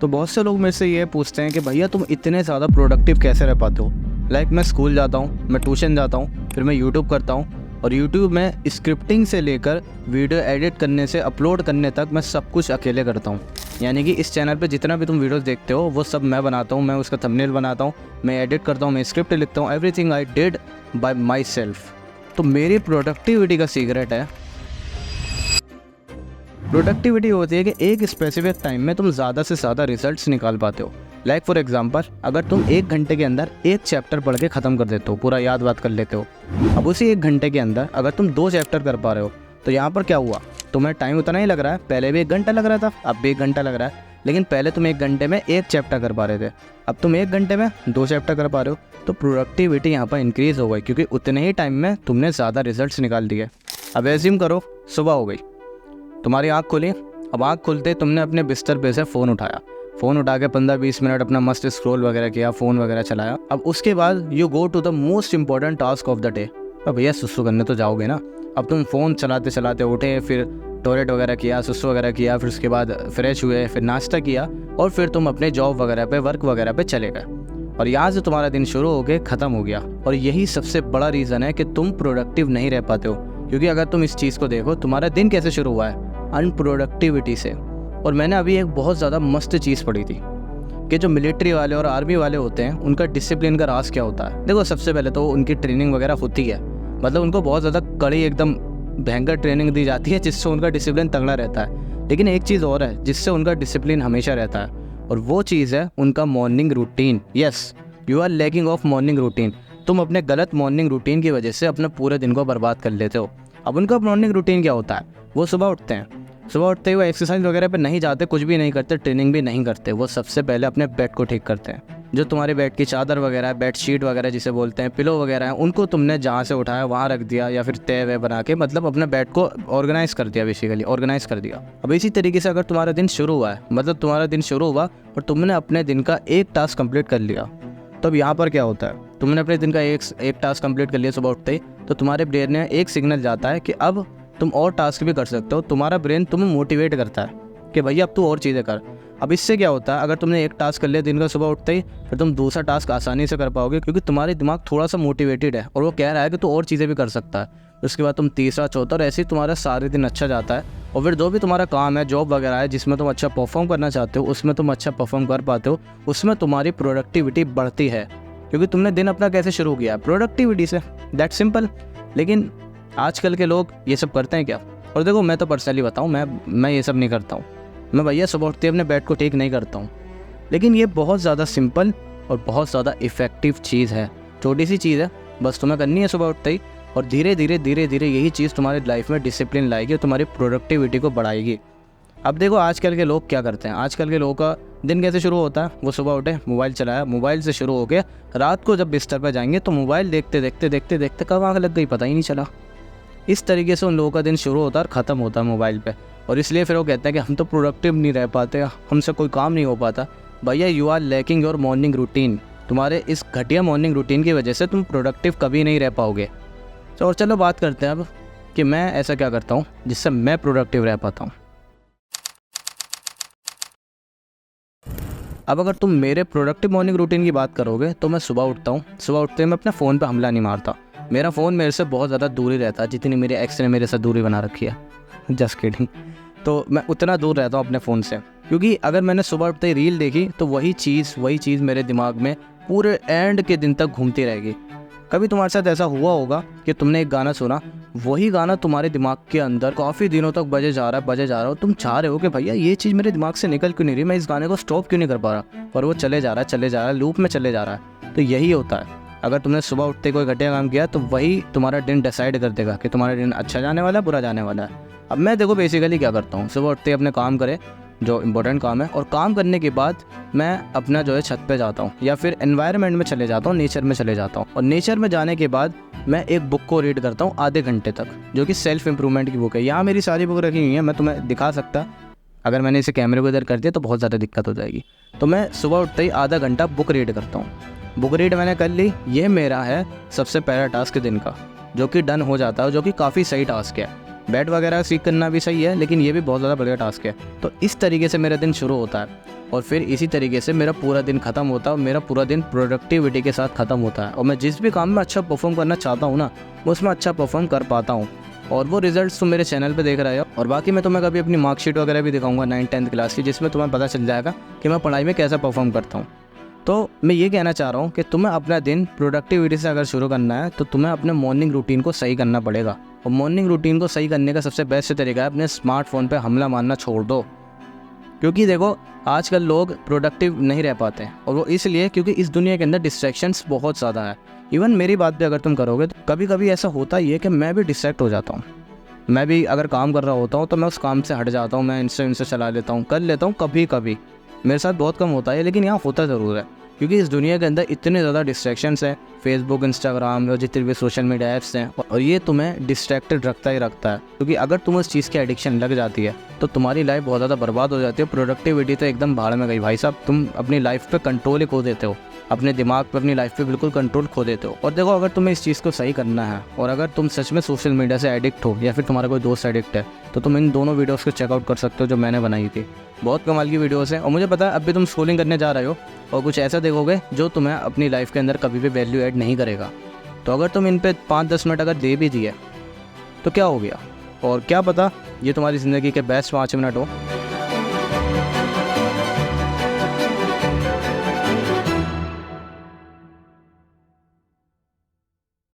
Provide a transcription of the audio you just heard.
तो बहुत से लोग मेरे से ये पूछते हैं कि भैया तुम इतने ज़्यादा प्रोडक्टिव कैसे रह पाते हो। मैं स्कूल जाता हूँ, मैं ट्यूशन जाता हूँ, फिर मैं यूट्यूब करता हूँ और यूट्यूब में स्क्रिप्टिंग से लेकर वीडियो एडिट करने से अपलोड करने तक मैं सब कुछ अकेले करता हूँ। यानी कि इस चैनल पे जितना भी तुम वीडियोस देखते हो वो सब मैं बनाता हूँ, मैं उसका थंबनेल बनाता हूँ, मैं एडिट करता हूँ, मैं स्क्रिप्ट लिखता हूँ, everything I did bye my self. तो मेरी प्रोडक्टिविटी का सीक्रेट है, प्रोडक्टिविटी होती है कि एक स्पेसिफिक टाइम में तुम ज़्यादा से ज़्यादा रिजल्ट्स निकाल पाते हो। फॉर एग्जांपल, अगर तुम 1 घंटे के अंदर एक चैप्टर पढ़ के ख़त्म कर देते हो, पूरा याद बात कर लेते हो, अब उसी 1 घंटे के अंदर अगर तुम 2 चैप्टर कर पा रहे हो तो यहाँ पर क्या हुआ, तुम्हें टाइम उतना ही लग रहा है। पहले भी 1 घंटा लग रहा था, अब भी 1 घंटा लग रहा है, लेकिन पहले तुम 1 घंटे में एक चैप्टर कर पा रहे थे, अब तुम 1 घंटे में 2 चैप्टर कर पा रहे हो। तो प्रोडक्टिविटी यहाँ पर इंक्रीज़ हो गई क्योंकि उतने ही टाइम में तुमने ज़्यादा रिजल्ट्स निकाल दिए। अब एज्यूम करो सुबह हो गई, तुम्हारी आँख खुली, अब आँख खुलते तुमने अपने बिस्तर पे से फ़ोन उठाया, फ़ोन उठा के 15-20 मिनट अपना मस्त स्क्रॉल वगैरह किया, फ़ोन वगैरह चलाया। अब उसके बाद you go to the most important task of the day. अब भैया सुसु करने तो जाओगे ना। अब तुम फ़ोन चलाते चलाते उठे, फिर टॉयलेट वगैरह किया, सुसु वगैरह किया, फिर उसके बाद फ्रेश हुए, फिर नाश्ता किया और फिर तुम अपने जॉब वगैरह पे, वर्क वगैरह पे चले गए और यहाँ से तुम्हारा दिन शुरू हो के ख़त्म हो गया। और यही सबसे बड़ा रीज़न है कि तुम प्रोडक्टिव नहीं रह पाते हो। क्योंकि अगर तुम इस चीज़ को देखो, तुम्हारा दिन कैसे शुरू हुआ है, अनप्रोडक्टिविटी से। और मैंने अभी एक बहुत ज़्यादा मस्त चीज़ पढ़ी थी कि जो मिलिट्री वाले और आर्मी वाले होते हैं उनका डिसिप्लिन का राज क्या होता है। देखो, सबसे पहले तो उनकी ट्रेनिंग वगैरह होती है, मतलब उनको बहुत ज़्यादा कड़ी एकदम भयंकर ट्रेनिंग दी जाती है जिससे उनका डिसिप्लिन तगड़ा रहता है। लेकिन एक चीज़ और है जिससे उनका डिसिप्लिन हमेशा रहता है, और वो चीज़ है उनका morning routine. Yes, you are lacking of morning routine. तुम अपने गलत मॉर्निंग रूटीन की वजह से अपने पूरे दिन को बर्बाद कर लेते हो। अब उनका मॉर्निंग रूटीन क्या होता है, वो सुबह उठते हैं, सुबह उठते ही वो एक्सरसाइज वगैरह पे नहीं जाते, कुछ भी नहीं करते, ट्रेनिंग भी नहीं करते। वो सबसे पहले अपने बेड को ठीक करते हैं। जो तुम्हारे बेड की चादर वगैरह है, बेड शीट वगैरह जिसे बोलते हैं, पिलो वगैरह है, उनको तुमने जहाँ से उठाया वहाँ रख दिया या फिर तय वे बना के, मतलब अपने बेड को ऑर्गेनाइज कर दिया, बेसिकली ऑर्गेनाइज कर दिया। अब इसी तरीके से अगर तुम्हारा दिन शुरू हुआ है, मतलब तुम्हारा दिन शुरू हुआ और तुमने अपने दिन का एक टास्क कंप्लीट कर लिया, तो अब यहाँ पर क्या होता है, तुमने अपने दिन का एक टास्क कंप्लीट कर लिया सुबह उठते ही, तो तुम्हारे ब्रेन में एक सिग्नल जाता है कि अब तुम और टास्क भी कर सकते हो। तुम्हारा ब्रेन तुम्हें मोटिवेट करता है कि भैया अब तू और चीज़ें कर। अब इससे क्या होता है, अगर तुमने एक टास्क कर लिया दिन का सुबह उठते ही, फिर तुम दूसरा टास्क आसानी से कर पाओगे क्योंकि तुम्हारे दिमाग थोड़ा सा मोटिवेटेड है और वो कह रहा है कि तू और चीज़ें भी कर सकता है। उसके बाद तुम तीसरा, चौथा, और ऐसे ही तुम्हारा सारे दिन अच्छा जाता है। और फिर जो भी तुम्हारा काम है, जॉब वगैरह है, जिसमें तुम अच्छा परफॉर्म करना चाहते हो, उसमें तुम अच्छा परफॉर्म कर पाते हो, उसमें तुम्हारी प्रोडक्टिविटी बढ़ती है क्योंकि तुमने दिन अपना कैसे शुरू किया, प्रोडक्टिविटी से। That simple. लेकिन आजकल के लोग ये सब करते हैं क्या? और देखो, मैं तो पर्सनली बताऊँ, मैं ये सब नहीं करता हूँ। मैं भैया सुबह उठते अपने बेड को ठीक नहीं करता हूँ। लेकिन ये बहुत ज़्यादा सिंपल और बहुत ज़्यादा इफ़ेक्टिव चीज़ है। छोटी सी चीज़ है, बस तुम्हें करनी है सुबह उठते ही, और धीरे धीरे यही चीज़ तुम्हारी लाइफ में डिसिप्लिन लाएगी और तुम्हारी प्रोडक्टिविटी को बढ़ाएगी। अब देखो, आजकल के लोग क्या करते हैं, आजकल के लोगों का दिन कैसे शुरू होता है, वो सुबह उठे, मोबाइल चलाया, मोबाइल से शुरू हो गया, रात को जब बिस्तर पर जाएंगे तो मोबाइल देखते कब आँख लग गई पता ही नहीं चला। इस तरीके से उन लोगों का दिन शुरू होता है और ख़त्म होता है मोबाइल पे। और इसलिए फिर वो कहते हैं कि हम तो प्रोडक्टिव नहीं रह पाते, हमसे कोई काम नहीं हो पाता। भैया, you are lacking your morning routine. तुम्हारे इस घटिया मॉर्निंग रूटीन की वजह से तुम प्रोडक्टिव कभी नहीं रह पाओगे। तो और चलो बात करते हैं अब कि मैं ऐसा क्या करता हूँ जिससे मैं प्रोडक्टिव रह पाता हूँ। अब अगर तुम मेरे प्रोडक्टिव मॉर्निंग रूटीन की बात करोगे तो मैं सुबह उठता हूँ, सुबह उठते ही मैं अपने फ़ोन पे हमला नहीं मारता। मेरा फ़ोन मेरे से बहुत ज़्यादा दूरी रहता है, जितनी मेरे एक्स ने मेरे से दूरी बना रखी है। Just kidding. तो मैं उतना दूर रहता हूँ अपने फ़ोन से, क्योंकि अगर मैंने सुबह उठते ही रील देखी तो वही चीज़ मेरे दिमाग में पूरे एंड के दिन तक घूमती रहेगी। कभी तुम्हारे साथ ऐसा हुआ होगा कि तुमने एक गाना सुना, वही गाना तुम्हारे दिमाग के अंदर काफ़ी दिनों तक बजे जा रहा है, तुम चाह रहे हो कि भैया ये चीज़ मेरे दिमाग से निकल क्यों नहीं रही, मैं इस गाने को स्टॉप क्यों नहीं कर पा रहा, पर वो चले जा रहा है, लूप में चले जा रहा है। तो यही होता है, अगर तुमने सुबह उठते कोई घटिया काम किया तो वही तुम्हारा दिन डिसाइड कर देगा कि तुम्हारा दिन अच्छा जाने वाला है, बुरा जाने वाला है। अब मैं देखो बेसिकली क्या करता हूँ, सुबह उठते अपने काम करे जो इंपॉर्टेंट काम है, और काम करने के बाद मैं अपना जो है छत पे जाता हूँ या फिर एनवायरनमेंट में चले जाता हूँ, नेचर में चले जाता हूँ। और नेचर में जाने के बाद मैं एक बुक को रीड करता हूँ आधे घंटे तक, जो कि सेल्फ इंप्रूवमेंट की बुक है। यहाँ मेरी सारी बुक रखी हुई है, मैं तुम्हें दिखा सकता, अगर मैंने इसे कैमरे को इधर कर दिया तो बहुत ज़्यादा दिक्कत हो जाएगी। तो मैं सुबह उठते ही आधा घंटा बुक रीड करता हूँ। बुक रीड मैंने कर ली, ये मेरा है सबसे पहला टास्क दिन का, जो कि डन हो जाता है, जो कि काफ़ी सही टास्क है। बैट वगैरह सीख करना भी सही है, लेकिन ये भी बहुत ज़्यादा बढ़िया टास्क है। तो इस तरीके से मेरा दिन शुरू होता है और फिर इसी तरीके से मेरा पूरा दिन ख़त्म होता है और मेरा पूरा दिन प्रोडक्टिविटी के साथ ख़त्म होता है। और मैं जिस भी काम में अच्छा परफॉर्म करना चाहता हूँ ना, मैं उसमें अच्छा परफॉर्म कर पाता हूँ। और वो रिजल्ट्स तुम मेरे चैनल पे देख रहे हो। और बाकी मैं तुम्हें कभी अपनी मार्कशीट वगैरह भी दिखाऊंगा 9th-10th क्लास की, जिसमें तुम्हें पता चल जाएगा कि मैं पढ़ाई में कैसा परफॉर्म करता हूँ। तो मैं ये कहना चाह रहा हूँ कि तुम्हें अपना दिन प्रोडक्टिविटी से अगर शुरू करना है तो तुम्हें अपने मॉर्निंग रूटीन को सही करना पड़ेगा। और मॉर्निंग रूटीन को सही करने का सबसे बेस्ट तरीका है अपने स्मार्टफोन पे हमला मारना छोड़ दो। क्योंकि देखो, आजकल लोग प्रोडक्टिव नहीं रह पाते हैं, और वो इसलिए क्योंकि इस दुनिया के अंदर डिस्ट्रैक्शंस बहुत ज़्यादा है। इवन मेरी बात भी अगर तुम करोगे तो कभी कभी ऐसा होता ही है कि मैं भी डिस्ट्रैक्ट हो जाता हूँ। मैं भी अगर काम कर रहा होता हूँ तो मैं उस काम से हट जाता हूँ, मैं इंस्टा चला लेता हूँ, कर लेता हूँ कभी कभी। मेरे साथ बहुत कम होता है, लेकिन यहाँ होता ज़रूर है। क्योंकि इस दुनिया के अंदर इतने ज़्यादा डिस्ट्रैक्शंस हैं, फेसबुक, इंस्टाग्राम और जितने भी सोशल मीडिया ऐप्स हैं, और ये तुम्हें डिस्ट्रैक्टेड रखता ही रखता है। क्योंकि अगर तुम उस चीज़ की एडिक्शन लग जाती है तो तुम्हारी लाइफ बहुत ज़्यादा बर्बाद हो जाती है। प्रोडक्टिविटी तो एकदम भाड़ में गई भाई साहब। तुम अपनी लाइफ पे कंट्रोल ही खो देते हो, अपने दिमाग पे, अपनी लाइफ पे बिल्कुल कंट्रोल खो देते हो। और देखो, अगर तुम्हें इस चीज़ को सही करना है और अगर तुम सच में सोशल मीडिया से एडिक्ट हो या फिर तुम्हारा कोई दोस्त एडिक्ट है, तो तुम इन दोनों वीडियोस को चेकआउट कर सकते हो जो मैंने बनाई थी। बहुत कमाल की वीडियोस हैं। और मुझे पता है अब भी तुम स्क्रॉलिंग करने जा रहे हो और कुछ ऐसा देखोगे जो तुम्हें अपनी लाइफ के अंदर कभी भी वैल्यू ऐड नहीं करेगा। तो अगर तुम इन पे 5-10 मिनट अगर दे भी दिए तो क्या हो गया, और क्या पता ये तुम्हारी ज़िंदगी के बेस्ट 5 मिनट हो।